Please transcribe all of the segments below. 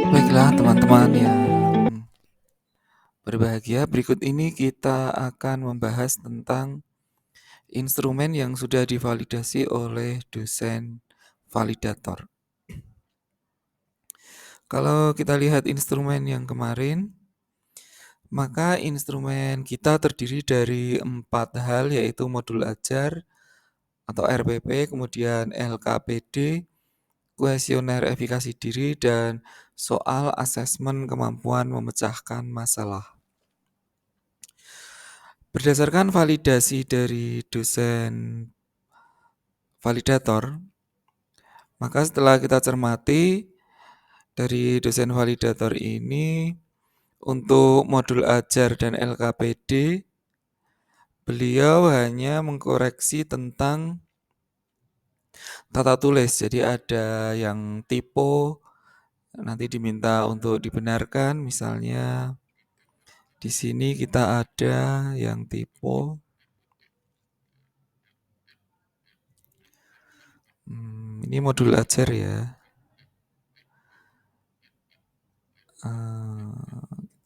Baiklah teman-teman yang berbahagia, berikut ini kita akan membahas tentang instrumen yang sudah divalidasi oleh dosen validator. Kalau kita lihat instrumen yang kemarin, maka instrumen kita terdiri dari 4 hal, yaitu modul ajar atau RPP, kemudian LKPD, kuesioner efikasi diri, dan soal asesmen kemampuan memecahkan masalah. Berdasarkan validasi dari dosen validator, maka setelah kita cermati dari dosen validator ini, untuk modul ajar dan LKPD, beliau hanya mengkoreksi tentang tata tulis. Jadi ada yang typo, nanti diminta untuk dibenarkan. Misalnya di sini kita ada yang typo. Ini modul ajar ya.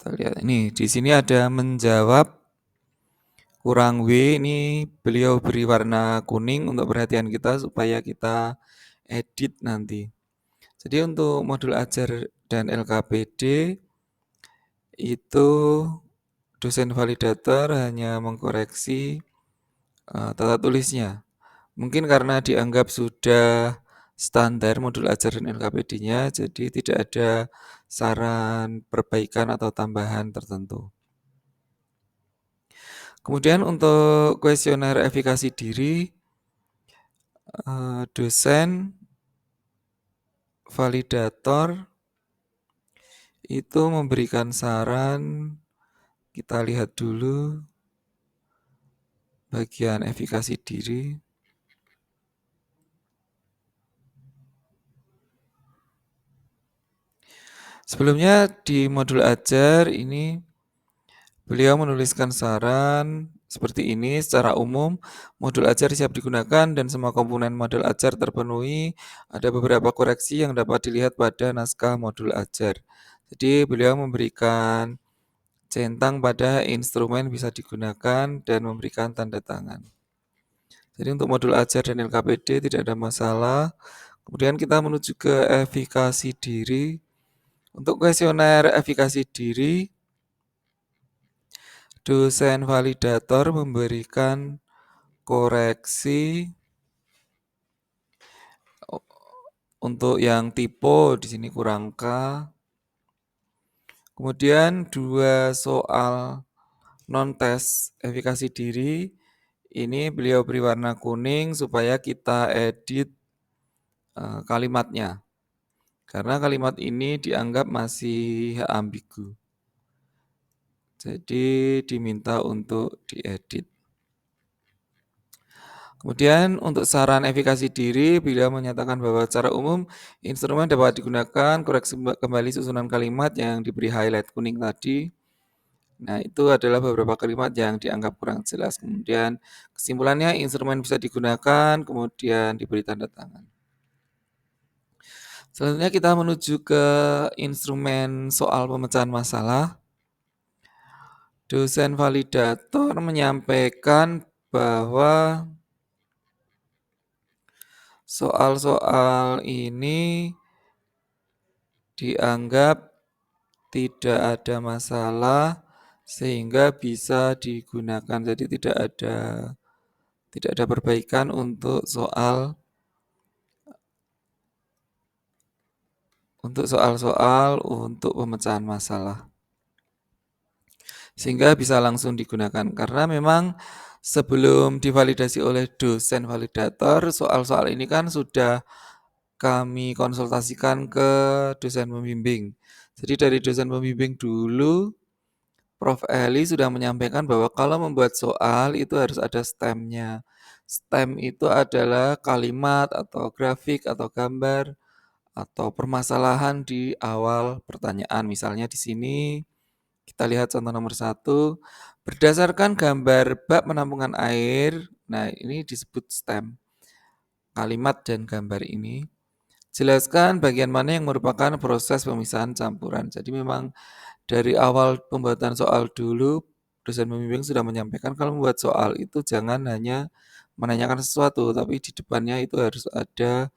Kita lihat ini di sini ada menjawab kurang W, ini beliau beri warna kuning untuk perhatian kita supaya kita edit nanti. Jadi untuk modul ajar dan LKPD itu dosen validator hanya mengkoreksi tata tulisnya. Mungkin karena dianggap sudah standar modul ajar dan LKPD-nya, jadi tidak ada saran perbaikan atau tambahan tertentu. Kemudian untuk kuesioner efikasi diri, dosen validator itu memberikan saran, kita lihat dulu bagian efikasi diri. Sebelumnya di modul ajar ini beliau menuliskan saran seperti ini: secara umum modul ajar siap digunakan dan semua komponen modul ajar terpenuhi. Ada beberapa koreksi yang dapat dilihat pada naskah modul ajar. Jadi beliau memberikan centang pada instrumen bisa digunakan dan memberikan tanda tangan. Jadi untuk modul ajar dan LKPD tidak ada masalah. Kemudian kita menuju ke efikasi diri. Untuk kuesioner efikasi diri, dosen validator memberikan koreksi untuk yang typo di sini kurang K. Kemudian 2 soal non-tes efikasi diri, ini beliau beri warna kuning supaya kita edit kalimatnya. Karena kalimat ini dianggap masih ambigu. Jadi diminta untuk diedit. Kemudian untuk saran efikasi diri, beliau menyatakan bahwa secara umum instrumen dapat digunakan, koreksi kembali susunan kalimat yang diberi highlight kuning tadi. Nah, itu adalah beberapa kalimat yang dianggap kurang jelas. Kemudian kesimpulannya instrumen bisa digunakan, kemudian diberi tanda tangan. Selanjutnya kita menuju ke instrumen soal pemecahan masalah. Dosen validator menyampaikan bahwa soal-soal ini dianggap tidak ada masalah sehingga bisa digunakan. Jadi tidak ada perbaikan untuk soal-soal untuk pemecahan masalah. Sehingga bisa langsung digunakan karena memang sebelum divalidasi oleh dosen validator, soal-soal ini kan sudah kami konsultasikan ke dosen pembimbing. Jadi dari dosen pembimbing dulu, Prof. Eli sudah menyampaikan bahwa kalau membuat soal itu harus ada stemnya. Stem itu adalah kalimat atau grafik atau gambar atau permasalahan di awal pertanyaan. Misalnya di sini kita lihat contoh nomor 1, berdasarkan gambar bak penampungan air. Nah, ini disebut stem. kalimat dan gambar ini. Jelaskan bagian mana yang merupakan proses pemisahan campuran. Jadi memang dari awal pembuatan soal dulu, dosen pembimbing sudah menyampaikan kalau membuat soal itu jangan hanya menanyakan sesuatu, tapi di depannya itu harus ada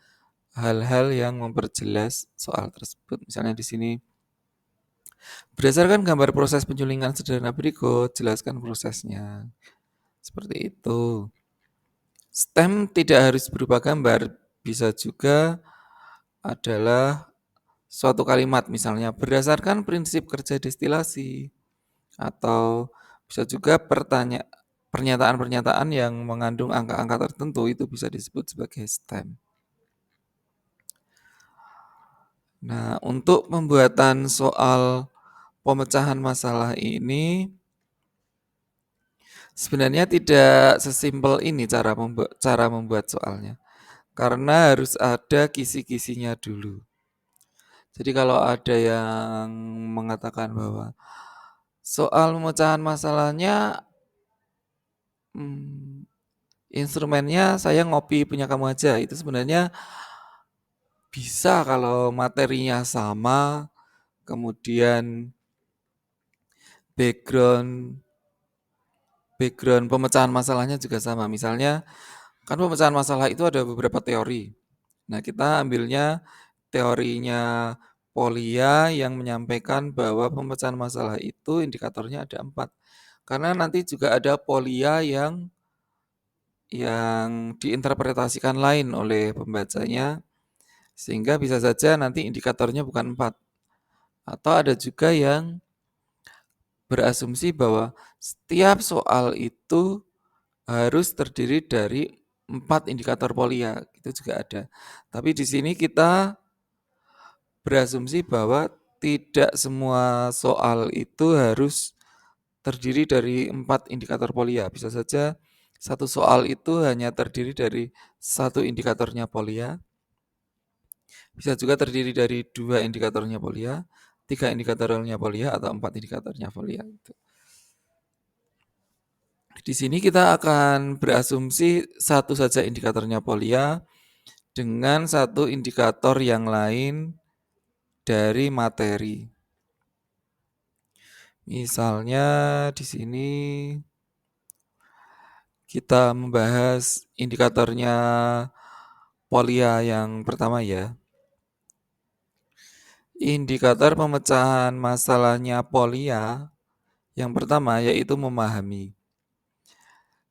hal-hal yang memperjelas soal tersebut. Misalnya di sini, berdasarkan gambar proses penyulingan sederhana berikut, jelaskan prosesnya. Seperti itu. STEM tidak harus berupa gambar, bisa juga adalah suatu kalimat, misalnya berdasarkan prinsip kerja destilasi, atau bisa juga pernyataan-pernyataan yang mengandung angka-angka tertentu itu bisa disebut sebagai STEM. Nah, untuk pembuatan soal pemecahan masalah ini sebenarnya tidak sesimpel ini cara membuat soalnya. Karena harus ada kisi-kisinya dulu. Jadi kalau ada yang mengatakan bahwa soal pemecahan masalahnya instrumennya saya ngopi punya kamu aja, itu sebenarnya bisa kalau materinya sama, kemudian background background pemecahan masalahnya juga sama. Misalnya kan pemecahan masalah itu ada beberapa teori. Nah, kita ambilnya teorinya Polya yang menyampaikan bahwa pemecahan masalah itu indikatornya ada 4. Karena nanti juga ada Polya yang diinterpretasikan lain oleh pembacanya, sehingga bisa saja nanti indikatornya bukan 4. Atau ada juga yang berasumsi bahwa setiap soal itu harus terdiri dari 4 indikator Polya, itu juga ada. Tapi di sini kita berasumsi bahwa tidak semua soal itu harus terdiri dari 4 indikator Polya. Bisa saja satu soal itu hanya terdiri dari satu indikatornya Polya, bisa juga terdiri dari 2 indikatornya Polya, 3 indikatornya Polya, atau 4 indikatornya Polya. Di sini kita akan berasumsi satu saja indikatornya Polya dengan satu indikator yang lain dari materi. Misalnya di sini kita membahas indikatornya Polya yang pertama ya. Indikator pemecahan masalahnya Polya yang pertama yaitu memahami.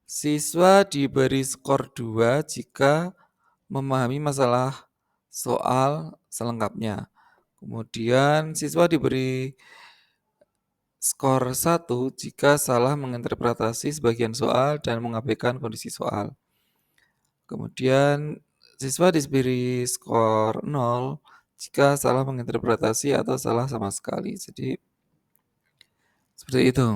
Siswa diberi skor 2 jika memahami masalah soal selengkapnya. Kemudian siswa diberi skor 1 jika salah menginterpretasi sebagian soal dan mengabaikan kondisi soal. Kemudian siswa diberi skor 0 jika salah menginterpretasi atau salah sama sekali. Jadi seperti itu.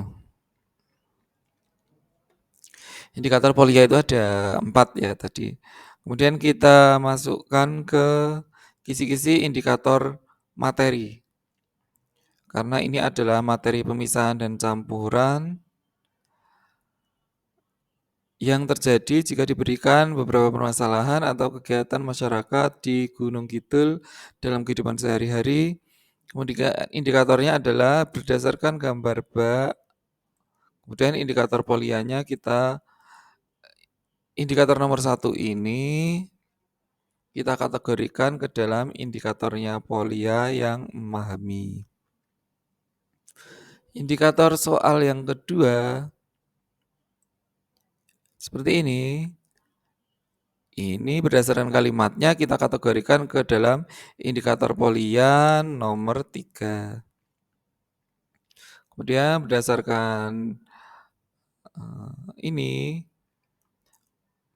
Indikator Polya itu ada 4 ya tadi. Kemudian kita masukkan ke kisi-kisi indikator materi. Karena ini adalah materi pemisahan dan campuran yang terjadi jika diberikan beberapa permasalahan atau kegiatan masyarakat di Gunung Kidul dalam kehidupan sehari-hari. Kemudian indikatornya adalah berdasarkan gambar bak. Kemudian indikator Polyanya indikator nomor 1 ini kita kategorikan ke dalam indikatornya Polya yang memahami. Indikator soal yang kedua seperti ini. Ini berdasarkan kalimatnya kita kategorikan ke dalam indikator Polya nomor 3. Kemudian berdasarkan ini,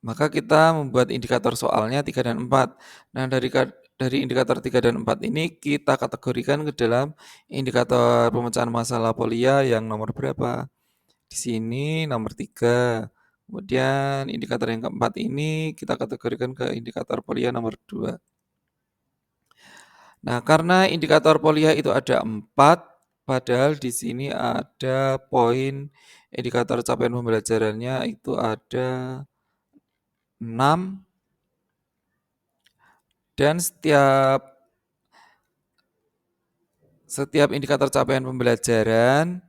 maka kita membuat indikator soalnya 3 dan 4. Nah, dari indikator 3 dan 4 ini kita kategorikan ke dalam indikator pemecahan masalah Polya yang nomor berapa. Di sini nomor 3. Kemudian indikator yang keempat ini kita kategorikan ke indikator Polya nomor 2. Nah, karena indikator Polya itu ada 4, padahal di sini ada poin indikator capaian pembelajarannya itu ada 6. Dan setiap indikator capaian pembelajaran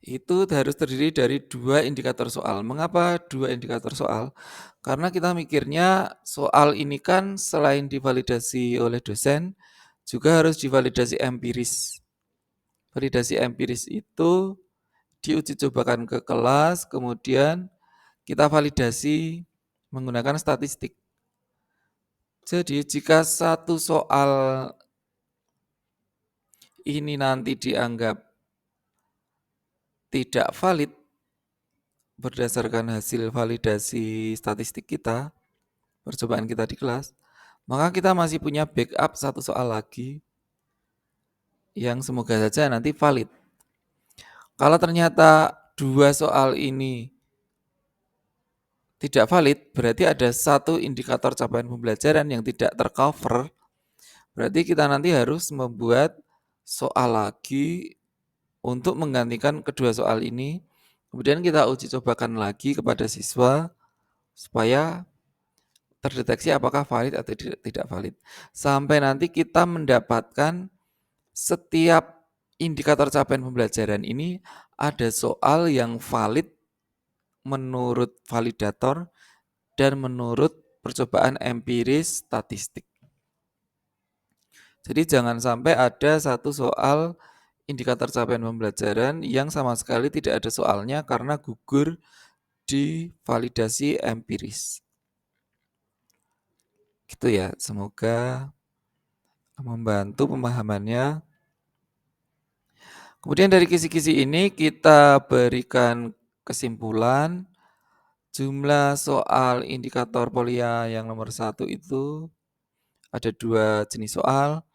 itu harus terdiri dari 2 indikator soal. Mengapa 2 indikator soal? Karena kita mikirnya soal ini kan selain divalidasi oleh dosen, juga harus divalidasi empiris. Validasi empiris itu diuji cobakan ke kelas, kemudian kita validasi menggunakan statistik. Jadi jika satu soal ini nanti dianggap tidak valid berdasarkan hasil validasi statistik kita, percobaan kita di kelas, maka kita masih punya backup satu soal lagi yang semoga saja nanti valid. Kalau ternyata 2 soal ini tidak valid, berarti ada satu indikator capaian pembelajaran yang tidak tercover. Berarti kita nanti harus membuat soal lagi untuk menggantikan kedua soal ini. Kemudian kita uji cobakan lagi kepada siswa supaya terdeteksi apakah valid atau tidak valid. Sampai nanti kita mendapatkan setiap indikator capaian pembelajaran ini ada soal yang valid menurut validator dan menurut percobaan empiris statistik. Jadi jangan sampai ada satu soal indikator capaian pembelajaran yang sama sekali tidak ada soalnya karena gugur di validasi empiris. Gitu ya, semoga membantu pemahamannya. Kemudian dari kisi-kisi ini kita berikan kesimpulan. Jumlah soal indikator Polya yang nomor 1 itu ada 2 jenis soal.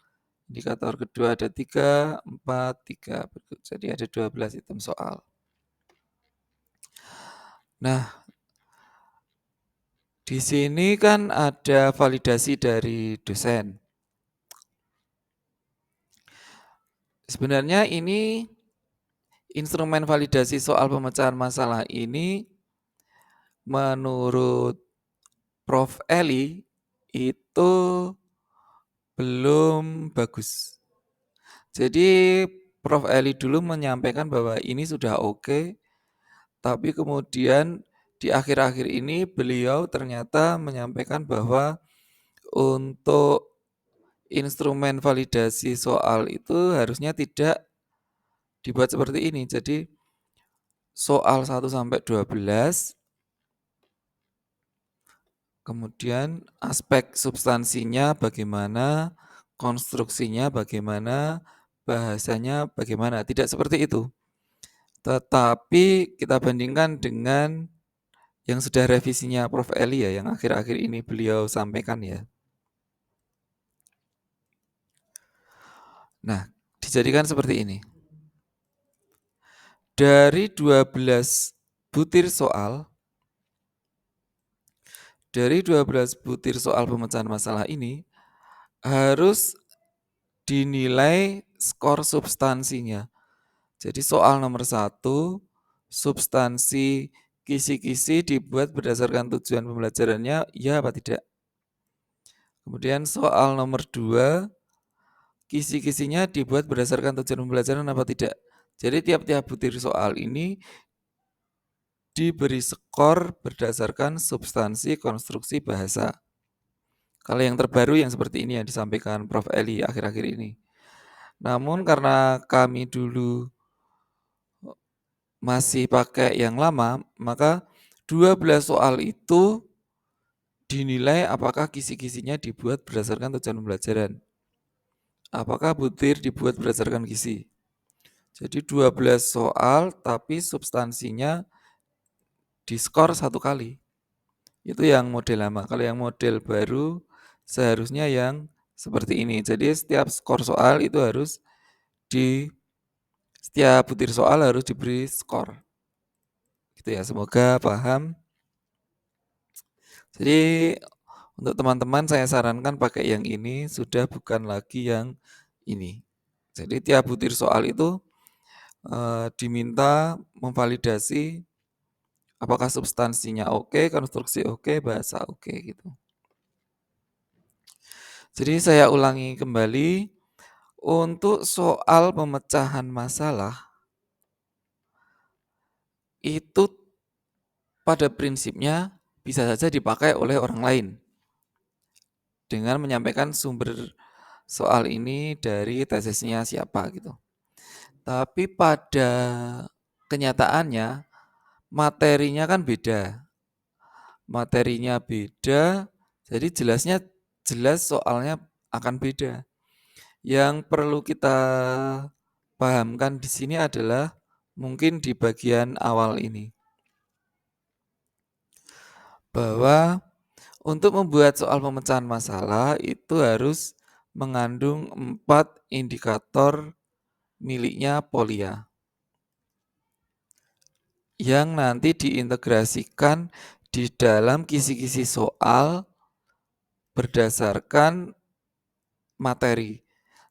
Indikator kedua ada 3, 4, 3. Jadi ada 12 item soal. Nah, di sini kan ada validasi dari dosen. Sebenarnya ini instrumen validasi soal pemecahan masalah ini menurut Prof. Eli itu belum bagus. Jadi Prof. Eli dulu menyampaikan bahwa ini sudah oke, tapi kemudian di akhir-akhir ini beliau ternyata menyampaikan bahwa untuk instrumen validasi soal itu harusnya tidak dibuat seperti ini. Jadi soal 1 sampai 12, kemudian aspek substansinya bagaimana, konstruksinya bagaimana, bahasanya bagaimana. Tidak seperti itu. Tetapi kita bandingkan dengan yang sudah revisinya Prof. Eli ya, yang akhir-akhir ini beliau sampaikan ya. Nah, dijadikan seperti ini. Dari 12 butir soal, pemecahan masalah ini harus dinilai skor substansinya. Jadi soal nomor 1, substansi kisi-kisi dibuat berdasarkan tujuan pembelajarannya, ya apa tidak. Kemudian soal nomor 2, kisi-kisinya dibuat berdasarkan tujuan pembelajaran apa tidak. Jadi tiap-tiap butir soal ini diberi skor berdasarkan substansi konstruksi bahasa. Kalau yang terbaru yang seperti ini yang disampaikan Prof. Eli akhir-akhir ini. Namun karena kami dulu masih pakai yang lama, maka 12 soal itu dinilai apakah kisi-kisinya dibuat berdasarkan tujuan pembelajaran. Apakah butir dibuat berdasarkan kisi. Jadi 12 soal tapi substansinya diskor 1 kali. Itu yang model lama. Kalau yang model baru seharusnya yang seperti ini. Jadi setiap skor soal itu harus setiap butir soal harus diberi skor. Gitu ya, semoga paham. Jadi untuk teman-teman saya sarankan pakai yang ini, sudah bukan lagi yang ini. Jadi tiap butir soal itu diminta memvalidasi apakah substansinya oke, konstruksi oke, bahasa oke gitu. Jadi saya ulangi kembali, untuk soal pemecahan masalah itu pada prinsipnya bisa saja dipakai oleh orang lain dengan menyampaikan sumber soal ini dari tesisnya siapa gitu. Tapi pada kenyataannya materinya kan beda. Materinya beda, jadi jelas soalnya akan beda. Yang perlu kita pahamkan di sini adalah mungkin di bagian awal ini, bahwa untuk membuat soal pemecahan masalah itu harus mengandung 4 indikator miliknya Polia yang nanti diintegrasikan di dalam kisi-kisi soal berdasarkan materi.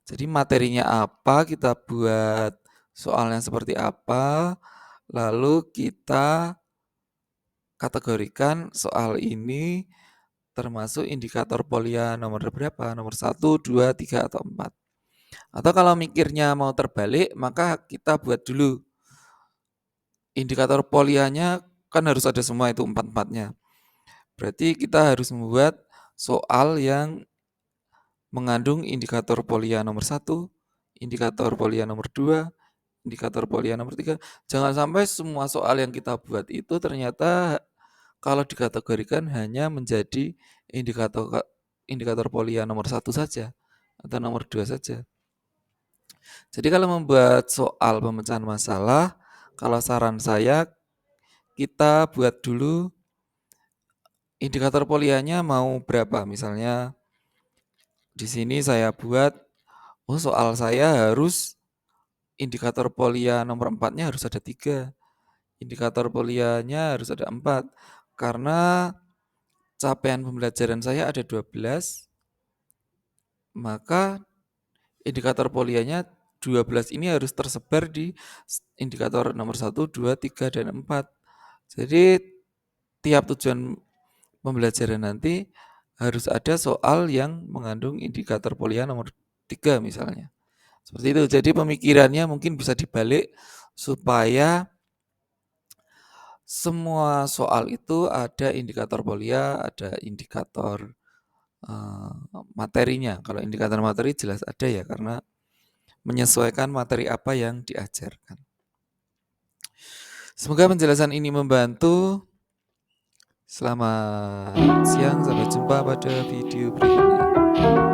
Jadi materinya apa, kita buat soalnya seperti apa, lalu kita kategorikan soal ini termasuk indikator Polia nomor berapa, nomor 1, 2, 3, atau 4. Atau kalau mikirnya mau terbalik, maka kita buat dulu indikator Polianya kan harus ada semua itu 4-4-nya. Berarti kita harus membuat soal yang mengandung indikator Polia nomor 1, indikator Polia nomor 2, indikator Polia nomor 3. Jangan sampai semua soal yang kita buat itu ternyata kalau dikategorikan hanya menjadi indikator indikator Polia nomor 1 saja atau nomor 2 saja. Jadi kalau membuat soal pemecahan masalah, kalau saran saya kita buat dulu indikator Polianya mau berapa. Misalnya di sini saya buat, oh soal saya harus indikator Polia nomor 4-nya harus ada 3. Indikator Polianya harus ada 4. Karena capaian pembelajaran saya ada 12, maka indikator Polianya 12 ini harus tersebar di indikator nomor 1, 2, 3, dan 4. Jadi tiap tujuan pembelajaran nanti harus ada soal yang mengandung indikator Polia nomor 3 misalnya. Seperti itu. Jadi pemikirannya mungkin bisa dibalik supaya semua soal itu ada indikator Polia, ada indikator materinya. Kalau indikator materi jelas ada ya, karena menyesuaikan materi apa yang diajarkan. Semoga penjelasan ini membantu. Selamat siang, sampai jumpa pada video berikutnya.